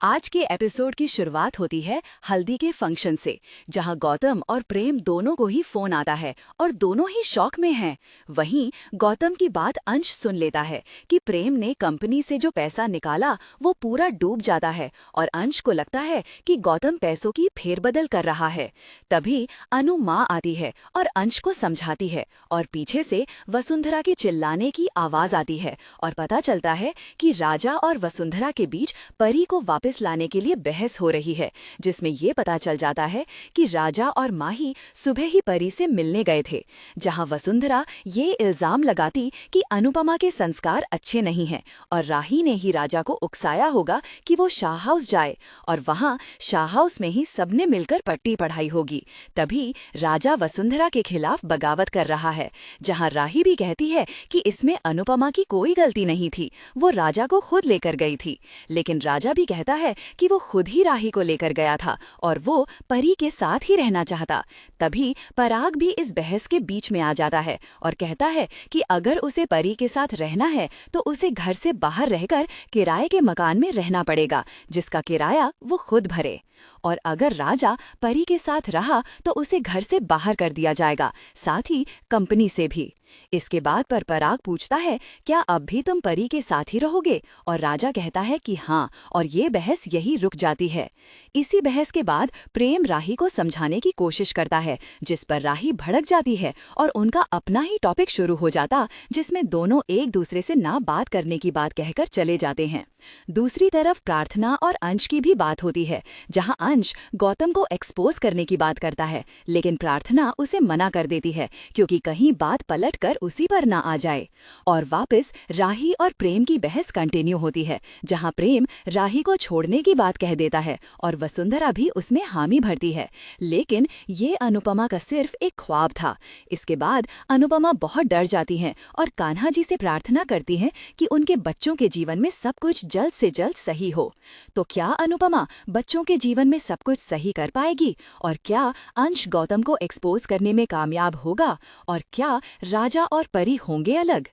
आज के एपिसोड की शुरुआत होती है हल्दी के फंक्शन से, जहां गौतम और प्रेम दोनों को ही फोन आता है और दोनों ही शॉक में हैं। वहीं गौतम की बात अंश सुन लेता है कि प्रेम ने कंपनी से जो पैसा निकाला वो पूरा डूब जाता है और अंश को लगता है कि गौतम पैसों की फेरबदल कर रहा है। तभी अनु माँ आती है और अंश को समझाती है और पीछे से वसुंधरा के चिल्लाने की आवाज आती है और पता चलता है कि राजा और वसुंधरा के बीच परी को वापस लाने के लिए बहस हो रही है, जिसमें ये पता चल जाता है कि राजा और माही सुबह ही परी से मिलने गए थे, जहां वसुंधरा ये इल्जाम लगाती कि अनुपमा के संस्कार अच्छे नहीं हैं और राही ने ही राजा को उकसाया होगा कि वो शाह हाउस जाए और वहां शाह हाउस में ही सबने मिलकर पट्टी पढ़ाई होगी। तभी राजा वसुंधरा के खिलाफ बगावत कर रहा है, जहां राही भी कहती है कि इसमें अनुपमा की कोई गलती नहीं थी, वो राजा को खुद लेकर गई थी। लेकिन राजा भी कहता है कि वो खुद ही राही को लेकर गया था और वो परी के साथ ही रहना चाहता। तभी पराग भी इस बहस के बीच में आ जाता है और कहता है कि अगर उसे परी के साथ रहना है तो उसे घर से बाहर रहकर किराए के मकान में रहना पड़ेगा, जिसका किराया वो खुद भरे। और अगर राजा परी के साथ रहा तो उसे घर से बाहर कर दिया जाएगा, साथ ही कंपनी से भी। इसके बाद पर पराग पूछता है, क्या अब भी तुम परी के साथ ही रहोगे? और राजा कहता है कि हाँ, और ये बहस यही रुक जाती है। इसी बहस के बाद प्रेम राही को समझाने की कोशिश करता है, जिस पर राही भड़क जाती है और उनका अपना ही टॉपिक शुरू हो जाता, जिसमें दोनों एक दूसरे से ना बात करने की बात कहकर चले जाते हैं। दूसरी तरफ प्रार्थना और अंश की भी बात होती है, जहां अंश गौतम को एक्सपोज करने की बात करता है, लेकिन प्रार्थना उसे मना कर देती है क्योंकि कहीं बात पलटकर उसी पर ना आ जाए। और वापस राही और प्रेम की बहस कंटिन्यू होती है, जहां प्रेम राही को छोड़ने की बात कह देता है और वसुंधरा भी उसमें हामी भरती है, लेकिन ये अनुपमा का सिर्फ एक ख्वाब था। इसके बाद अनुपमा बहुत डर जाती हैं और कान्हा जी से प्रार्थना करती हैं कि उनके बच्चों के जीवन में सब कुछ जल्द से जल्द सही हो। तो क्या अनुपमा बच्चों के जीवन में सब कुछ सही कर पाएगी? और क्या अंश गौतम को एक्सपोज करने में कामयाब होगा? और क्या राजा और परी होंगे अलग?